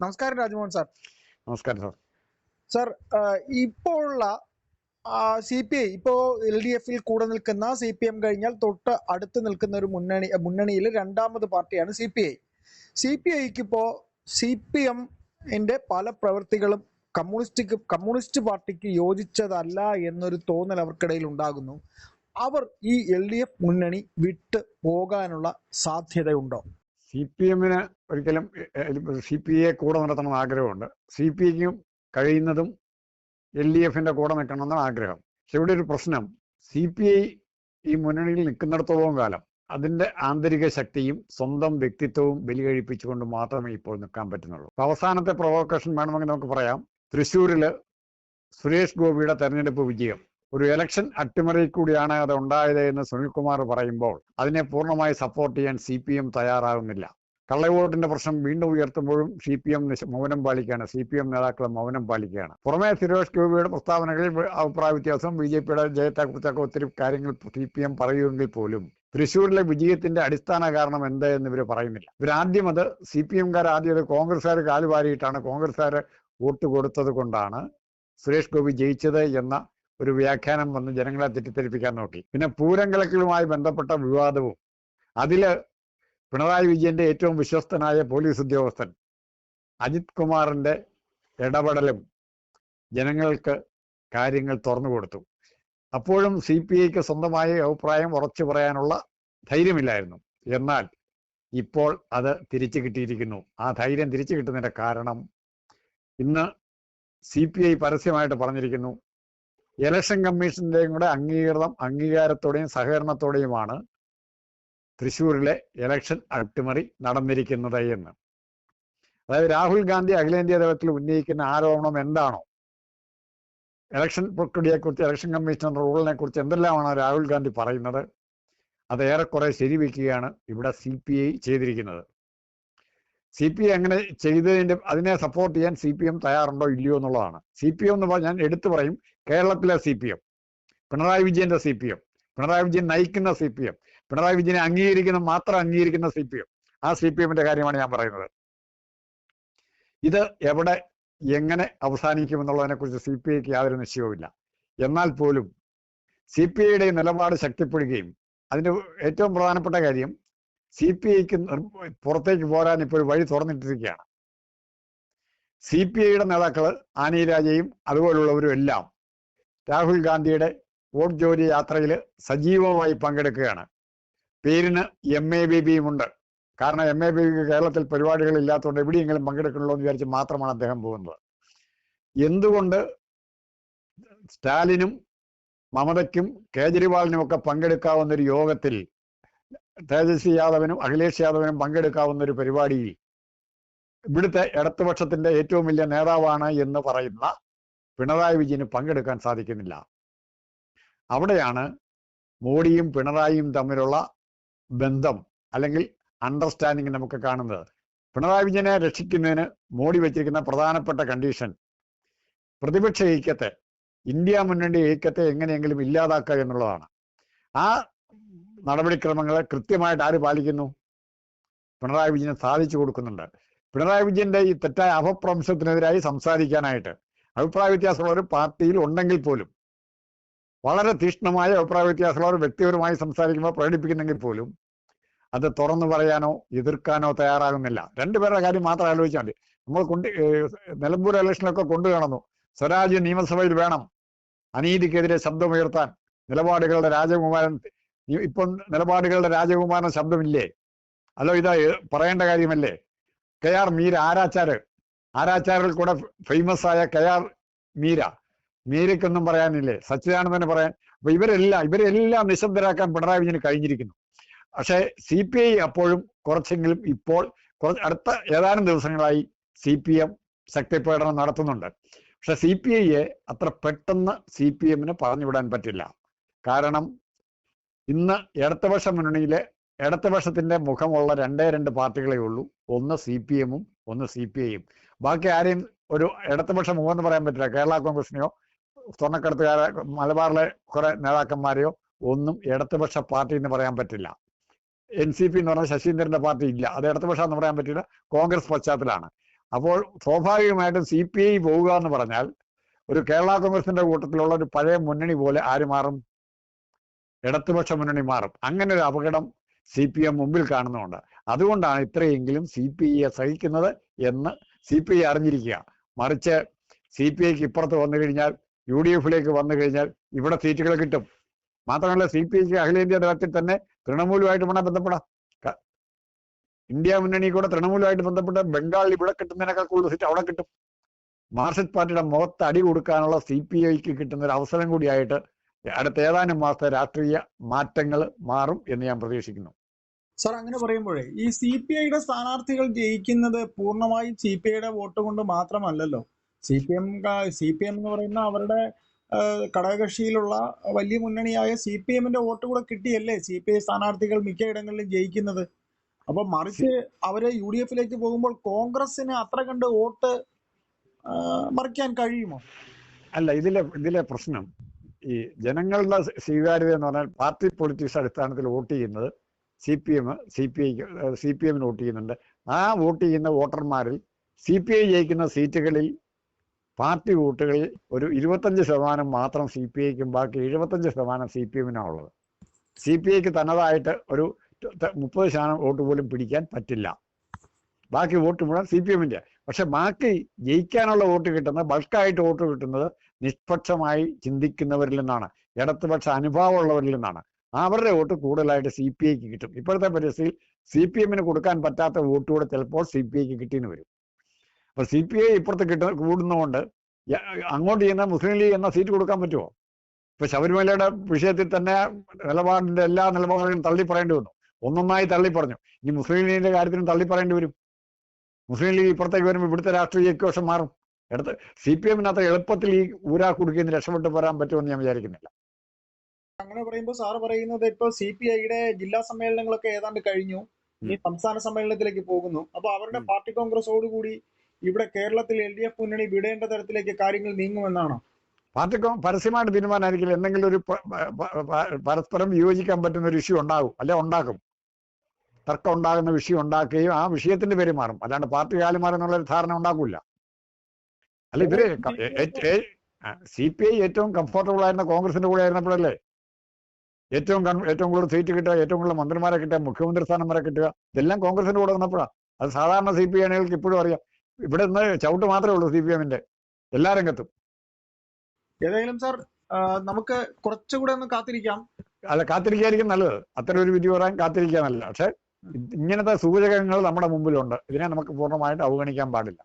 നമസ്കാരം രാജ്മോഹൻ സാർ. നമസ്കാരം sir. Sir, ഇപ്പോഴുള്ള CPI ഇപ്പോൾ LDF-ൽ കൂടെ നിൽക്കുന്ന CPM കഴിഞ്ഞാൽ തൊട്ട് അടുത്ത് നിൽക്കുന്ന ഒരു മുന്നണിയിൽ രണ്ടാമത് പാർട്ടിയാണ് CPI. CPIക്ക് ഇപ്പോൾ CPM-ന്റെ പല പ്രവൃത്തികളും കമ്മ്യൂണിസ്റ്റ് പാർട്ടിക്ക് യോജിച്ചതല്ല എന്നൊരു തോന്നൽ അവർക്കിടയിൽ ഉണ്ടാകുന്നു. അവർ ഈ LDF മുന്നണി വിട്ട് പോകാനുള്ള സാധ്യതയുണ്ടോ? CPM-ന് ഒരിക്കലും CPI കൂടെ നടത്തണമെന്ന് ആഗ്രഹമുണ്ട്. CPIക്കും കഴിയുന്നതും LDF-ന്റെ കൂടെ നിൽക്കണമെന്നാണ് ആഗ്രഹം. പക്ഷെ ഇവിടെ ഒരു പ്രശ്നം, CPI ഈ മുന്നണിയിൽ നിൽക്കുന്നിടത്തോളം കാലം അതിന്റെ ആന്തരിക ശക്തിയും സ്വന്തം വ്യക്തിത്വവും ബലികഴിപ്പിച്ചുകൊണ്ട് മാത്രമേ ഇപ്പോൾ നിൽക്കാൻ പറ്റുന്നുള്ളൂ. അവസാനത്തെ പ്രൊവോക്കേഷൻ വേണമെങ്കിൽ നമുക്ക് പറയാം, തൃശ്ശൂരില് സുരേഷ് ഗോപിയുടെ തെരഞ്ഞെടുപ്പ് വിജയം ഒരു ഇലക്ഷൻ അട്ടിമറി കൂടിയാണ് അത് ഉണ്ടായത് എന്ന് സുനിൽകുമാർ പറയുമ്പോൾ അതിനെ പൂർണ്ണമായി സപ്പോർട്ട് ചെയ്യാൻ CPM തയ്യാറാകുന്നില്ല. കള്ളവോട്ടിന്റെ പ്രശ്നം വീണ്ടും ഉയർത്തുമ്പോഴും CPM മൗനം പാലിക്കുകയാണ്, CPM നേതാക്കൾ മൗനം പാലിക്കുകയാണ്. പുറമെ സുരേഷ് ഗോപിയുടെ പ്രസ്താവനകളിൽ അഭിപ്രായ വ്യത്യാസം, BJPയുടെ ജയത്തെക്കുറിച്ചൊക്കെ ഒത്തിരി കാര്യങ്ങൾ CPM പറയുമെങ്കിൽ പോലും തൃശ്ശൂരിലെ വിജയത്തിന്റെ അടിസ്ഥാന കാരണം എന്ത് എന്ന് ഇവർ പറയുന്നില്ല. ഇവരാദ്യം അത് CPM-കാർ ആദ്യം അത് കോൺഗ്രസ്സുകാർ കാലുവാരിയിട്ടാണ്, കോൺഗ്രസ്സുകാർ വോട്ട് കൊടുത്തത് കൊണ്ടാണ് സുരേഷ് ഗോപി ജയിച്ചത് എന്ന ഒരു വ്യാഖ്യാനം വന്ന് ജനങ്ങളെ തെറ്റിദ്ധരിപ്പിക്കാൻ നോക്കി. പിന്നെ പൂരം കലക്കലുമായി ബന്ധപ്പെട്ട വിവാദവും അതില് പിണറായി വിജയന്റെ ഏറ്റവും വിശ്വസ്തനായ പോലീസ് ഉദ്യോഗസ്ഥൻ അജിത് കുമാറിന്റെ ഇടപെടലും ജനങ്ങൾക്ക് കാര്യങ്ങൾ തുറന്നു കൊടുത്തു. അപ്പോഴും CPIക്ക് സ്വന്തമായ അഭിപ്രായം ഉറച്ചു പറയാനുള്ള ധൈര്യമില്ലായിരുന്നു. എന്നാൽ ഇപ്പോൾ അത് തിരിച്ചു കിട്ടിയിരിക്കുന്നു. ആ ധൈര്യം തിരിച്ചു കിട്ടുന്നതിന്റെ കാരണം ഇന്ന് CPI പരസ്യമായിട്ട് പറഞ്ഞിരിക്കുന്നു, ഇലക്ഷൻ കമ്മീഷന്റെയും കൂടെ അംഗീകാരത്തോടെയും സഹകരണത്തോടെയുമാണ് തൃശ്ശൂരിലെ ഇലക്ഷൻ അട്ടിമറി നടന്നിരിക്കുന്നത് എന്ന്. അതായത് രാഹുൽ ഗാന്ധി അഖിലേന്ത്യാ തലത്തിൽ ഉന്നയിക്കുന്ന ആരോപണം എന്താണോ, ഇലക്ഷൻ പ്രക്രിയയെക്കുറിച്ച്, ഇലക്ഷൻ കമ്മീഷൻ റൂളിനെ കുറിച്ച് എന്തെല്ലാമാണോ രാഹുൽ ഗാന്ധി പറയുന്നത്, അത് ഏറെക്കുറെ ശരിവെക്കുകയാണ് ഇവിടെ CPI ചെയ്തിരിക്കുന്നത്. CPI അങ്ങനെ ചെയ്തതിന്റെ അതിനെ സപ്പോർട്ട് ചെയ്യാൻ CPM തയ്യാറുണ്ടോ ഇല്ലയോ എന്നുള്ളതാണ്. CPM എന്ന് പറഞ്ഞാൽ ഞാൻ എടുത്തു പറയും, കേരളത്തിലെ CPM, പിണറായി വിജയന്റെ CPM, പിണറായി വിജയൻ നയിക്കുന്ന CPM, പിണറായി വിജയനെ മാത്രം അംഗീകരിക്കുന്ന CPM, ആ CPM-ന്റെ കാര്യമാണ് ഞാൻ പറയുന്നത്. ഇത് എവിടെ എങ്ങനെ അവസാനിക്കുമെന്നുള്ളതിനെ കുറിച്ച് CPIക്ക് യാതൊരു നിശ്ചയവുമില്ല. എന്നാൽ പോലും CPIയുടെ നിലപാട് ശക്തിപ്പെടുകയും അതിന്റെ ഏറ്റവും പ്രധാനപ്പെട്ട കാര്യം CPIക്ക് പുറത്തേക്ക് പോരാൻ ഇപ്പോൾ ഒരു വഴി തുറന്നിട്ടിരിക്കുകയാണ്. CPIയുടെ നേതാക്കള് ആനി രാജയും അതുപോലുള്ളവരും എല്ലാം രാഹുൽ ഗാന്ധിയുടെ വോട്ട് ജോലി യാത്രയിൽ സജീവമായി പങ്കെടുക്കുകയാണ്. പേരിന് MA ബേബിയും ഉണ്ട്. കാരണം MA ബേബിക്ക് കേരളത്തിൽ പരിപാടികൾ ഇല്ലാത്തതുകൊണ്ട് എവിടെയെങ്കിലും പങ്കെടുക്കണല്ലോ എന്ന് വിചാരിച്ച് മാത്രമാണ് അദ്ദേഹം പോകുന്നത്. എന്തുകൊണ്ട് സ്റ്റാലിനും മമതയ്ക്കും കേജ്രിവാളിനും ഒക്കെ പങ്കെടുക്കാവുന്ന ഒരു യോഗത്തിൽ തേജസ്വി യാദവിനും അഖിലേഷ് യാദവിനും പങ്കെടുക്കാവുന്ന ഒരു പരിപാടിയിൽ ഇവിടുത്തെ ഇടതുപക്ഷത്തിന്റെ ഏറ്റവും വലിയ നേതാവാണ് എന്ന് പറയുന്ന പിണറായി വിജയന് പങ്കെടുക്കാൻ സാധിക്കുന്നില്ല? അവിടെയാണ് മോഡിയും പിണറായിയും തമ്മിലുള്ള ബന്ധം അല്ലെങ്കിൽ അണ്ടർസ്റ്റാൻഡിങ് നമുക്ക് കാണുന്നത്. പിണറായി വിജയനെ രക്ഷിക്കുന്നതിന് മോഡി വെച്ചിരിക്കുന്ന പ്രധാനപ്പെട്ട കണ്ടീഷൻ പ്രതിപക്ഷ ഐക്യത്തെ, ഇന്ത്യ മുന്നണി ഐക്യത്തെ എങ്ങനെയെങ്കിലും ഇല്ലാതാക്കുക എന്നുള്ളതാണ്. ആ നടപടിക്രമങ്ങളെ കൃത്യമായിട്ട് ആര് പാലിക്കുന്നു? പിണറായി വിജയൻ സാധിച്ചു കൊടുക്കുന്നുണ്ട്. പിണറായി വിജയന്റെ ഈ തെറ്റായ അപപ്രംശത്തിനെതിരായി സംസാരിക്കാനായിട്ട് അഭിപ്രായ വ്യത്യാസമുള്ളവർ പാർട്ടിയിൽ ഉണ്ടെങ്കിൽ പോലും, വളരെ തീക്ഷ്ണമായ അഭിപ്രായ വ്യത്യാസമുള്ളവർ വ്യക്തിപരമായി സംസാരിക്കുമ്പോൾ പ്രകടിപ്പിക്കുന്നെങ്കിൽ പോലും അത് തുറന്നു പറയാനോ എതിർക്കാനോ തയ്യാറാകുന്നില്ല. രണ്ടുപേരുടെ കാര്യം മാത്രം ആലോചിച്ചാൽ മതി. നമ്മൾ നിലമ്പൂർ ഇലക്ഷനിലൊക്കെ കൊണ്ടുകാണുന്നു, സ്വരാജ്യ നിയമസഭയിൽ വേണം, അനീതിക്കെതിരെ ശബ്ദമുയർത്താൻ നിലപാടുകളുടെ രാജകുമാരൻ. ഇപ്പം നിലപാടുകളുടെ രാജകുമാരൻ ശബ്ദമില്ലേ? അല്ലോ, ഇത് പറയേണ്ട കാര്യമല്ലേ? KR മീര, ആരാച്ചാരിൽ കൂടെ ഫേമസ് ആയ KR മീരയ്ക്കൊന്നും പറയാനില്ലേ? സച്ചിദാനന്ദന് പറയാൻ. അപ്പൊ ഇവരെല്ലാം നിശബ്ദരാക്കാൻ പിണറായി വിജയന് കഴിഞ്ഞിരിക്കുന്നു. പക്ഷേ CPI അപ്പോഴും കുറച്ചെങ്കിലും ഇപ്പോൾ അടുത്ത ഏതാനും ദിവസങ്ങളായി CPM ശക്തിപ്രകടനം നടത്തുന്നുണ്ട്. പക്ഷെ CPIയെ അത്ര പെട്ടെന്ന് CPM-ന് പറഞ്ഞുവിടാൻ പറ്റില്ല. കാരണം ഇന്ന് ഇടതുപക്ഷ മുന്നണിയിലെ ഇടതുപക്ഷത്തിന്റെ മുഖമുള്ള രണ്ട് പാർട്ടികളേ ഉള്ളൂ. ഒന്ന് CPM-ഉം ഒന്ന് CPI-യും. ബാക്കി ആരെയും ഒരു ഇടതുപക്ഷ മുഖം എന്ന് പറയാൻ പറ്റില്ല. കേരള കോൺഗ്രസിനെയോ സ്വർണ്ണക്കടത്തുകാരെ മലബാറിലെ കുറെ നേതാക്കന്മാരെയോ ഒന്നും ഇടതുപക്ഷ പാർട്ടി എന്ന് പറയാൻ പറ്റില്ല. NCP എന്ന് പറഞ്ഞാൽ ശശീന്ദ്രന്റെ പാർട്ടി ഇല്ല, അത് ഇടതുപക്ഷം എന്ന് പറയാൻ പറ്റില്ല, കോൺഗ്രസ് പശ്ചാത്തലമാണ്. അപ്പോൾ സ്വാഭാവികമായിട്ടും CPI പോവുക എന്ന് പറഞ്ഞാൽ ഒരു കേരള കോൺഗ്രസിന്റെ കൂട്ടത്തിലുള്ള ഒരു പഴയ മുന്നണി പോലെ ആര് മാറും? ഇടതുപക്ഷ മുന്നണി മാറും. അങ്ങനെ ഒരു അപകടം CPM മുമ്പിൽ കാണുന്നുണ്ട്. അതുകൊണ്ടാണ് ഇത്രയെങ്കിലും CPIയെ സഹിക്കുന്നത് എന്ന് CPI അറിഞ്ഞിരിക്കുക. മറിച്ച് CPIക്ക് ഇപ്പുറത്ത് വന്നു കഴിഞ്ഞാൽ, UDF-ലേക്ക് വന്നു കഴിഞ്ഞാൽ ഇവിടെ സീറ്റുകൾ കിട്ടും. മാത്രമല്ല CPIക്ക് അഖിലേന്ത്യാ തലത്തിൽ തന്നെ തൃണമൂലുമായിട്ട് വേണം ബന്ധപ്പെടാം. ഇന്ത്യ മുന്നണി കൂടെ തൃണമൂലുമായിട്ട് ബന്ധപ്പെട്ട് ബംഗാളിൽ ഇവിടെ കിട്ടുന്നതിനേക്കാൾ കൂടുതൽ സീറ്റ് അവിടെ കിട്ടും. മാർക്സിസ്റ്റ് പാർട്ടിയുടെ മുഖത്ത് അടി കൊടുക്കാനുള്ള CPIക്ക് കിട്ടുന്ന ഒരു അവസരം കൂടിയായിട്ട് അടുത്ത ഏതാനും മാസത്തെ രാഷ്ട്രീയ മാറ്റങ്ങൾ മാറും എന്ന് ഞാൻ പ്രതീക്ഷിക്കുന്നു. സാർ, അങ്ങനെ പറയുമ്പോഴേ ഈ CPIയുടെ സ്ഥാനാർത്ഥികൾ ജയിക്കുന്നത് പൂർണ്ണമായും CPIയുടെ വോട്ട് കൊണ്ട് മാത്രമല്ലല്ലോ. CPM എന്ന് പറയുന്ന അവരുടെ ഘടകകക്ഷിയിലുള്ള വലിയ മുന്നണിയായ CPMന്റെ വോട്ട് കൂടെ കിട്ടിയല്ലേ CPI സ്ഥാനാർത്ഥികൾ മിക്കയിടങ്ങളിലും ജയിക്കുന്നത്. അപ്പൊ മറിച്ച് അവര് UDF-ലേക്ക് പോകുമ്പോൾ കോൺഗ്രസിന് അത്ര കണ്ട് വോട്ട് മറിക്കാൻ കഴിയുമോ? അല്ല, ഇതിലെ പ്രശ്നം ഈ ജനങ്ങളുടെ സ്വീകാര്യത എന്ന് പറഞ്ഞാൽ പാർട്ടി പൊളിറ്റിക്സ് അടിസ്ഥാനത്തിൽ വോട്ട് ചെയ്യുന്നത് CPMന് വോട്ട് ചെയ്യുന്നുണ്ട്. ആ വോട്ട് ചെയ്യുന്ന വോട്ടർമാരിൽ CPI ജയിക്കുന്ന സീറ്റുകളിൽ പാർട്ടി വോട്ടുകളിൽ ഒരു 25% മാത്രം CPIക്കും ബാക്കി 75% CPMനാണുള്ളത്. CPIക്ക് തന്നതായിട്ട് ഒരു 30% വോട്ട് പോലും പിടിക്കാൻ പറ്റില്ല. ബാക്കി വോട്ട് മുഴുവൻ CPMന്റെ. പക്ഷെ ബാക്കി ജയിക്കാനുള്ള വോട്ട് കിട്ടുന്നത്, ബൾക്കായിട്ട് വോട്ട് കിട്ടുന്നത് നിഷ്പക്ഷമായി ചിന്തിക്കുന്നവരിൽ നിന്നാണ്, ഇടതുപക്ഷ അനുഭാവമുള്ളവരിൽ നിന്നാണ്. അവരുടെ വോട്ട് കൂടുതലായിട്ട് CPIക്ക് കിട്ടും. ഇപ്പോഴത്തെ പരിസ്ഥിതിയിൽ CPMന് കൊടുക്കാൻ പറ്റാത്ത വോട്ട് കൂടെ ചിലപ്പോൾ CPIക്ക് കിട്ടിയെന്ന് വരും. അപ്പൊ CPI ഇപ്പുറത്ത് കൂടുന്നതുകൊണ്ട് അങ്ങോട്ട് ചെയ്യുന്ന മുസ്ലിം ലീഗ് എന്ന സീറ്റ് കൊടുക്കാൻ പറ്റുമോ? ഇപ്പൊ ശബരിമലയുടെ വിഷയത്തിൽ തന്നെ നിലപാടിന്റെ എല്ലാ നിലപാടുകളും തള്ളി പറയേണ്ടി വന്നു. ഒന്നൊന്നായി തള്ളി പറഞ്ഞു. ഇനി മുസ്ലിം ലീഗിന്റെ കാര്യത്തിനും തള്ളി പറയേണ്ടി വരും. മുസ്ലിം ലീഗ് ഇപ്പുറത്തേക്ക് വരുമ്പോൾ ഇവിടുത്തെ രാഷ്ട്രീയ ഇക്വേഷൻ മാറും. CPMനകത്ത് എളുപ്പത്തിൽ ഈ ഊരാ കുടുക്കിന്ന് രക്ഷപ്പെട്ടു പോരാൻ പറ്റുമെന്ന് ഞാൻ വിചാരിക്കുന്നില്ല. അങ്ങനെ പറയുമ്പോൾ സാറ് പറയുന്നത് ഇപ്പൊ CPIയുടെ ജില്ലാ സമ്മേളനങ്ങളൊക്കെ ഏതാണ്ട് കഴിഞ്ഞു, ഈ സംസ്ഥാന സമ്മേളനത്തിലേക്ക് പോകുന്നു. അപ്പൊ അവരുടെ പാർട്ടി കോൺഗ്രസോടുകൂടി ഇവിടെ കേരളത്തിൽ LDF മുന്നണി വിടേണ്ട തരത്തിലേക്ക് കാര്യങ്ങൾ നീങ്ങുമെന്നാണോ? പാർട്ടി പരസ്യമായിട്ട് തീരുമാനമായിരിക്കില്ല. എന്തെങ്കിലും ഒരു പരസ്പരം വിയോജിക്കാൻ പറ്റുന്ന ഒരു ഇഷ്യൂ ഉണ്ടാകും, അല്ലെ ഉണ്ടാക്കും. തർക്കം ഉണ്ടാകുന്ന വിഷയം ഉണ്ടാക്കുകയും ആ വിഷയത്തിന്റെ പേര് മാറും. അല്ലാണ്ട് പാർട്ടി കാലം മാറുന്നുള്ള ഒരു ധാരണ ഉണ്ടാക്കില്ല. അല്ല, ഇവര് CPI ഏറ്റവും കംഫർട്ടബിൾ ആയിരുന്ന കോൺഗ്രസിന്റെ കൂടെ ആയിരുന്നപ്പോഴല്ലേ ഏറ്റവും കൂടുതൽ സീറ്റ് കിട്ടുക, ഏറ്റവും കൂടുതൽ മന്ത്രിമാരെ കിട്ടുക, മുഖ്യമന്ത്രി സ്ഥാനം വരെ കിട്ടുക, ഇതെല്ലാം കോൺഗ്രസിന്റെ കൂടെ വന്നപ്പോഴാണ്. അത് സാധാരണ CPI ആണെങ്കിൽ ഇപ്പോഴും അറിയാം. ഇവിടെ നിന്ന് ചവിട്ട് മാത്രമേ ഉള്ളൂ CPMന്റെ എല്ലാ രംഗത്തും. ഏതായാലും സാർ, നമുക്ക് കുറച്ചുകൂടെ ഒന്ന് കാത്തിരിക്കാം. അല്ല, കാത്തിരിക്കായിരിക്കും നല്ലത്. അത്തരം ഒരു വിധി പറയാൻ കാത്തിരിക്കുക നല്ലത്. പക്ഷെ ഇങ്ങനത്തെ സൂചകങ്ങൾ നമ്മുടെ മുമ്പിലുണ്ട്. ഇതിനെ നമുക്ക് പൂർണ്ണമായിട്ട് അവഗണിക്കാൻ പാടില്ല.